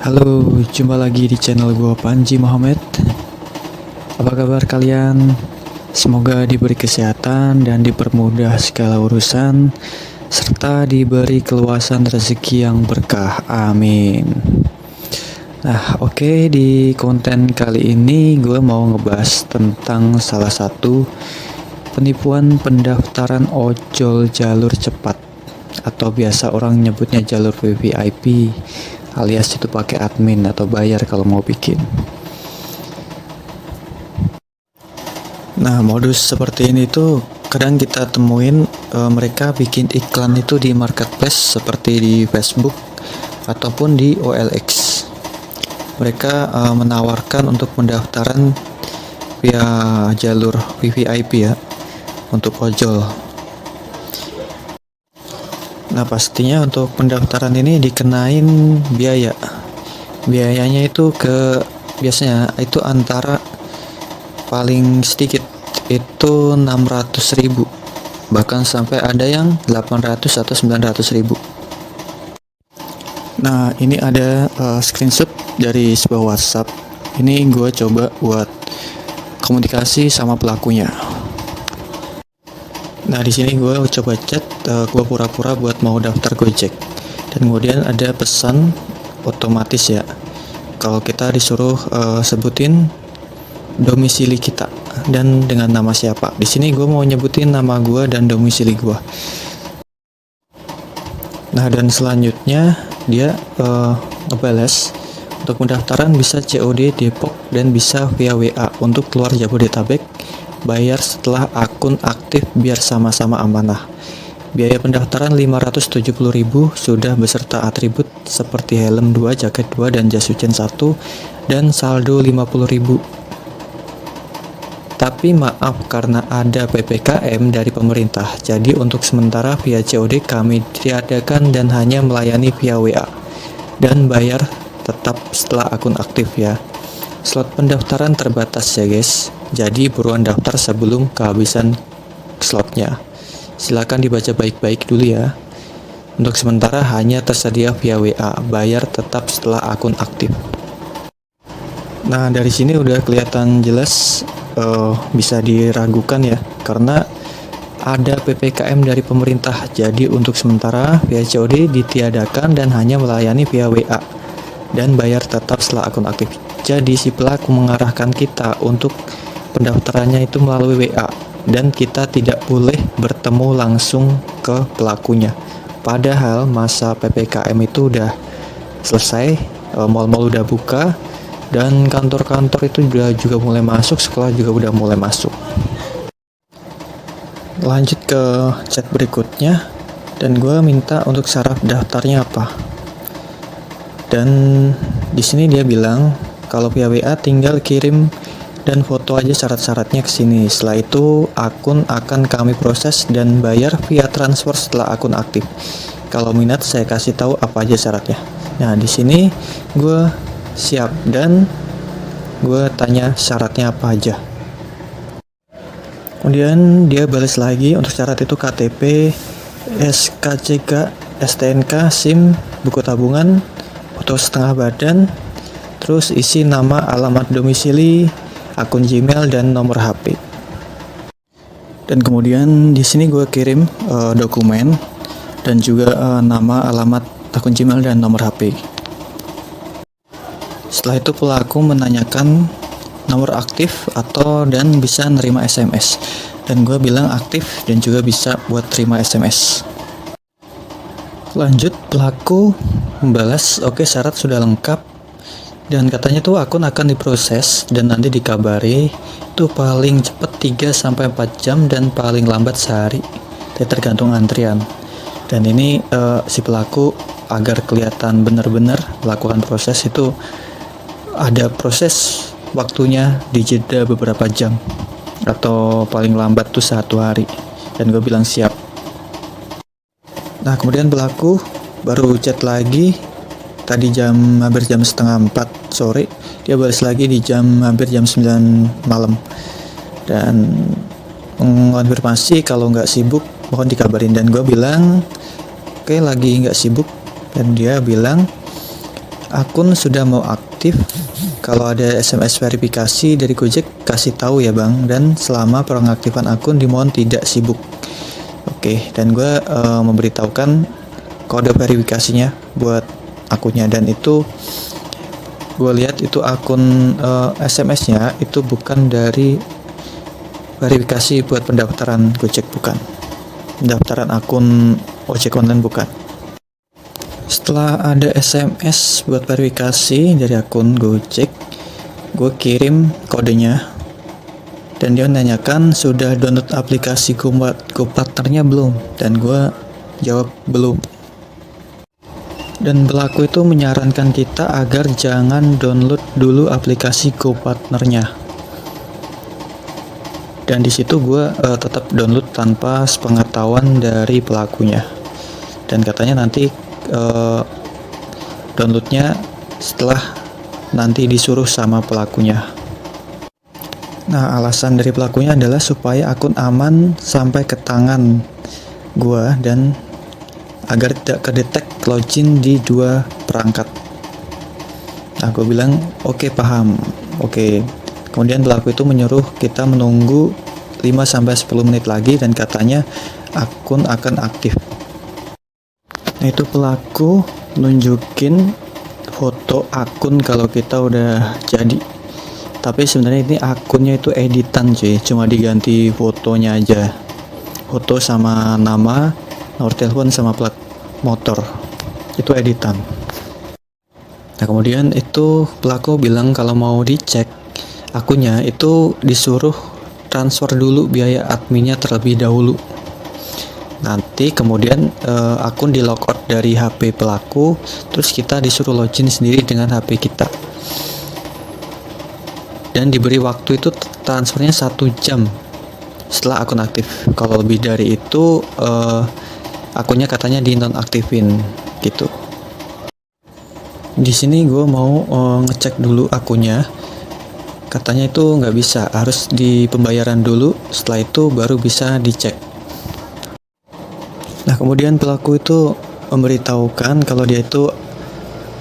Halo, jumpa lagi di channel gue Panji Muhammad. Apa kabar kalian? Semoga diberi kesehatan dan dipermudah segala urusan, serta diberi keluasan rezeki yang berkah. Amin. Nah, oke, di konten kali ini gue mau ngebahas tentang salah satu penipuan pendaftaran ojol jalur cepat, atau biasa orang nyebutnya jalur VVIP, alias itu pakai admin atau bayar kalau mau bikin. Nah, modus seperti ini tuh kadang kita temuin, mereka bikin iklan itu di marketplace seperti di Facebook ataupun di OLX. Mereka menawarkan untuk pendaftaran via jalur VVIP ya, untuk ojol. Nah, pastinya untuk pendaftaran ini dikenain biaya. Biayanya itu biasanya itu antara paling sedikit itu 600.000, bahkan sampai ada yang 800 atau 900.000. Nah, ini ada screenshot dari sebuah WhatsApp. Ini gue coba buat komunikasi sama pelakunya. Nah, di sini gue coba chat, gue pura-pura buat mau daftar Gojek, dan kemudian ada pesan otomatis ya. Kalau kita disuruh sebutin domisili kita dan dengan nama siapa. Di sini gue mau nyebutin nama gue dan domisili gue. Nah, dan selanjutnya dia ngebales untuk pendaftaran bisa COD Depok dan bisa via WA untuk keluar Jabodetabek. Bayar setelah akun aktif biar sama-sama amanah. Biaya pendaftaran 570.000 sudah beserta atribut seperti helm 2, jaket 2, dan jas hujan 1, dan saldo 50.000. Tapi maaf, karena ada PPKM dari pemerintah, jadi untuk sementara via COD kami tiadakan dan hanya melayani via WA. Dan bayar tetap setelah akun aktif ya. Slot pendaftaran terbatas ya guys, jadi buruan daftar sebelum kehabisan slotnya. Silakan dibaca baik-baik dulu ya. Untuk sementara hanya tersedia via WA, bayar tetap setelah akun aktif. Nah, dari sini udah kelihatan jelas, bisa diragukan ya, karena ada PPKM dari pemerintah. Jadi untuk sementara via COD ditiadakan dan hanya melayani via WA, dan bayar tetap setelah akun aktif. Jadi si pelaku mengarahkan kita untuk pendaftarannya itu melalui WA, dan kita tidak boleh bertemu langsung ke pelakunya. Padahal masa PPKM itu udah selesai, mal-mal udah buka, dan kantor-kantor itu juga mulai masuk, sekolah juga udah mulai masuk. Lanjut ke chat berikutnya, dan gue minta untuk syarat daftarnya apa. Dan di sini dia bilang kalau via WA tinggal kirim dan foto aja syarat-syaratnya ke sini. Setelah itu akun akan kami proses dan bayar via transfer setelah akun aktif. Kalau minat saya kasih tahu apa aja syaratnya. Nah, di sini gue siap dan gue tanya syaratnya apa aja. Kemudian dia balas lagi, untuk syarat itu KTP, SKCK, STNK, SIM, buku tabungan, foto setengah badan, terus isi nama, alamat domisili, akun Gmail, dan nomor HP. Dan kemudian di sini gue kirim dokumen dan juga nama, alamat, akun Gmail, dan nomor HP. Setelah itu pelaku menanyakan nomor aktif atau dan bisa nerima SMS. Dan gue bilang aktif dan juga bisa buat terima SMS. Lanjut, pelaku membalas, oke, syarat sudah lengkap, dan katanya tuh akun akan diproses dan nanti dikabari. Itu paling cepat 3-4 jam dan paling lambat sehari, tergantung antrian. Dan ini si pelaku agar kelihatan benar-benar melakukan proses itu ada proses waktunya di jeda beberapa jam atau paling lambat tuh 1 hari. Dan gue bilang siap. Nah, kemudian pelaku baru chat lagi tadi hampir jam setengah 4 sore. Dia balas lagi di hampir jam 9 malam dan mengonfirmasi kalau nggak sibuk mohon dikabarin. Dan gue bilang oke, lagi nggak sibuk. Dan dia bilang akun sudah mau aktif. Kalau ada SMS verifikasi dari Gojek, kasih tahu ya bang. Dan selama pengaktifan akun dimohon tidak sibuk. Oke, dan gue memberitahukan kode verifikasinya buat akunnya. Dan itu gue lihat itu akun SMS-nya itu bukan dari verifikasi buat pendaftaran Gojek, bukan. Pendaftaran akun ojek online, bukan. Setelah ada SMS buat verifikasi dari akun Gojek, gue kirim kodenya. Dan dia nanyakan sudah download aplikasi GoPartnernya belum? Dan gue jawab belum. Dan pelaku itu menyarankan kita agar jangan download dulu aplikasi GoPartnernya. Dan di situ gue tetap download tanpa sepengetahuan dari pelakunya. Dan katanya nanti downloadnya setelah nanti disuruh sama pelakunya. Nah, alasan dari pelakunya adalah supaya akun aman sampai ke tangan gue dan agar tidak kedetek login di dua perangkat. Nah, gue bilang oke, paham. Oke. Kemudian pelaku itu menyuruh kita menunggu 5-10 menit lagi dan katanya akun akan aktif. Nah, itu pelaku nunjukin foto akun kalau kita udah jadi. Tapi sebenarnya ini akunnya itu editan cuy, cuma diganti fotonya aja. Foto sama nama, nomor telepon sama plat motor. Itu editan. Nah, kemudian itu pelaku bilang kalau mau dicek akunnya itu disuruh transfer dulu biaya adminnya terlebih dahulu. Nanti kemudian akun di logout dari HP pelaku, terus kita disuruh login sendiri dengan HP kita. Dan diberi waktu itu transfernya 1 jam setelah akun aktif. Kalau lebih dari itu akunnya katanya di nonaktifin gitu. Di sini gue mau ngecek dulu akunnya. Katanya itu nggak bisa, harus di pembayaran dulu. Setelah itu baru bisa dicek. Nah, kemudian pelaku itu memberitahukan kalau dia itu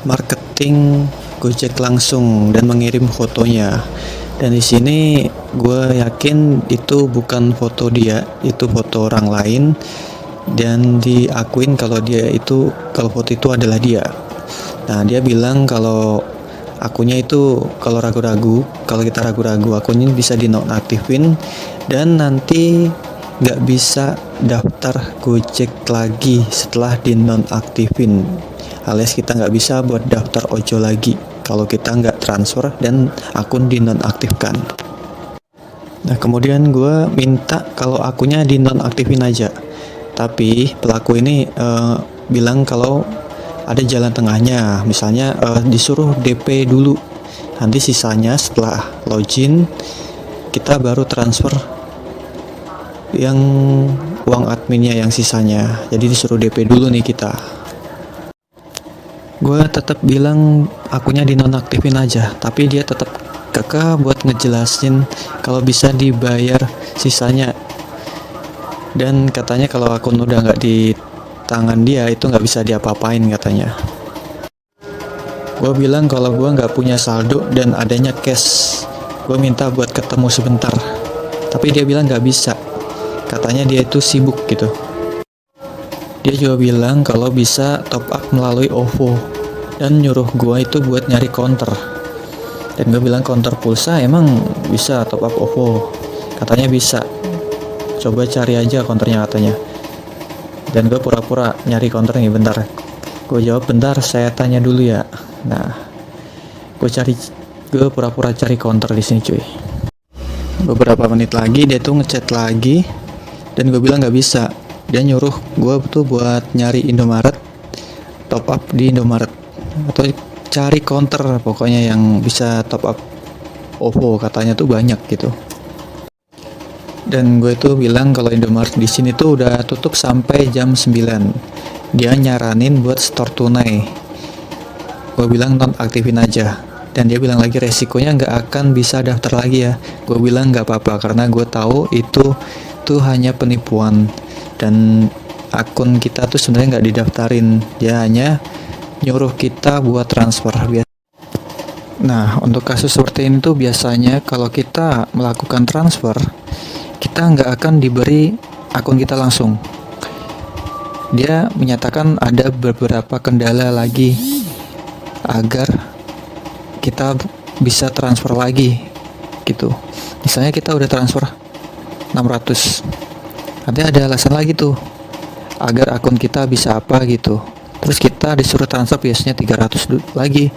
marketing Gojek langsung dan mengirim fotonya. Dan di sini gue yakin itu bukan foto dia, itu foto orang lain. Dan diakuin kalau foto itu adalah dia. Nah, dia bilang kalau akunnya itu kalau kita ragu-ragu akunnya bisa dinonaktifin dan nanti nggak bisa daftar Gojek lagi setelah dinonaktifin, alias kita nggak bisa buat daftar ojol lagi kalau kita nggak transfer dan akun dinonaktifkan. Nah, kemudian gue minta kalau akunnya dinonaktifin aja, tapi pelaku ini bilang kalau ada jalan tengahnya, misalnya disuruh DP dulu, nanti sisanya setelah login kita baru transfer yang uang adminnya yang sisanya. Jadi disuruh DP dulu nih kita. Gue tetap bilang akunnya dinonaktifin aja, tapi dia tetap kekeh buat ngejelasin kalau bisa dibayar sisanya. Dan katanya kalau akun udah nggak di tangan dia itu nggak bisa diapa-apain katanya. Gue bilang kalau gue nggak punya saldo dan adanya cash, gue minta buat ketemu sebentar, tapi dia bilang nggak bisa, katanya dia itu sibuk gitu. Dia juga bilang kalau bisa top up melalui OVO dan nyuruh gue itu buat nyari counter. Dan gue bilang counter pulsa emang bisa top up OVO, katanya bisa, coba cari aja counternya katanya. Dan gue pura-pura nyari counter nih, bentar. Gue jawab bentar, saya tanya dulu ya. Nah, gue pura-pura cari counter di sini cuy. Beberapa menit lagi dia tuh ngechat lagi dan gue bilang nggak bisa. Dia nyuruh gue tuh buat nyari Indomaret, top up di Indomaret atau cari counter pokoknya yang bisa top up OVO, katanya tuh banyak gitu. Dan gue tuh bilang kalau Indomaret di sini tuh udah tutup sampai jam 9. Dia nyaranin buat store tunai. Gue bilang nonaktifin aja. Dan dia bilang lagi resikonya nggak akan bisa daftar lagi ya. Gue bilang nggak apa-apa karena gue tahu itu tuh hanya penipuan dan akun kita tuh sebenarnya nggak didaftarin. Dia hanya nyuruh kita buat transfer. Nah, untuk kasus seperti ini tuh biasanya kalau kita melakukan transfer, kita nggak akan diberi akun kita langsung. Dia menyatakan ada beberapa kendala lagi agar kita bisa transfer lagi gitu. Misalnya kita udah transfer 600, nanti ada alasan lagi tuh agar akun kita bisa apa gitu. Terus kita disuruh transfer biasanya 300 lagi.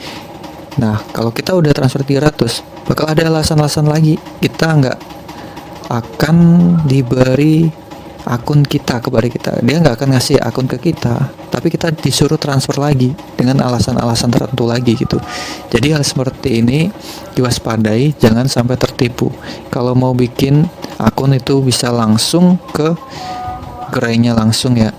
Nah, kalau kita udah transfer 300, bakal ada alasan-alasan lagi. Kita nggak akan diberi akun kita kepada kita. Dia nggak akan ngasih akun ke kita, tapi kita disuruh transfer lagi dengan alasan-alasan tertentu lagi gitu. Jadi hal seperti ini diwaspadai, jangan sampai tertipu. Kalau mau bikin akun itu bisa langsung ke gerainya langsung ya.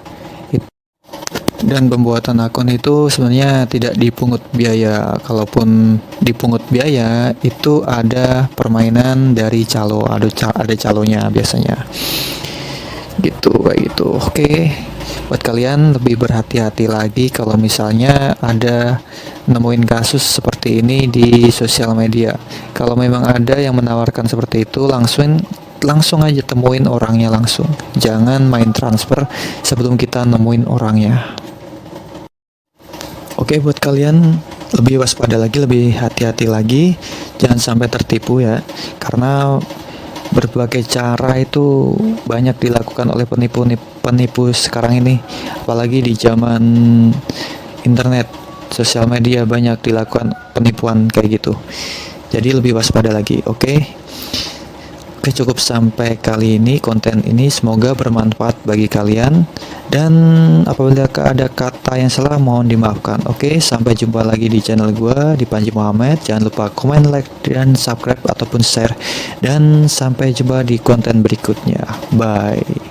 Dan pembuatan akun itu sebenarnya tidak dipungut biaya. Kalaupun dipungut biaya, itu ada permainan dari calo, ada calonya biasanya. Gitu, kayak gitu. Oke, buat kalian lebih berhati-hati lagi kalau misalnya ada nemuin kasus seperti ini di sosial media. Kalau memang ada yang menawarkan seperti itu, langsung aja temuin orangnya langsung. Jangan main transfer sebelum kita nemuin orangnya. Oke, buat kalian lebih waspada lagi, lebih hati-hati lagi, jangan sampai tertipu ya, karena berbagai cara itu banyak dilakukan oleh penipu sekarang ini, apalagi di zaman internet, sosial media banyak dilakukan penipuan kayak gitu. Jadi lebih waspada lagi, oke? Oke, cukup sampai kali ini konten ini, semoga bermanfaat bagi kalian, dan apabila ada kata yang salah mohon dimaafkan. Oke, sampai jumpa lagi di channel gue di Panji Muhammad. Jangan lupa komen, like, dan subscribe ataupun share, dan sampai jumpa di konten berikutnya. Bye.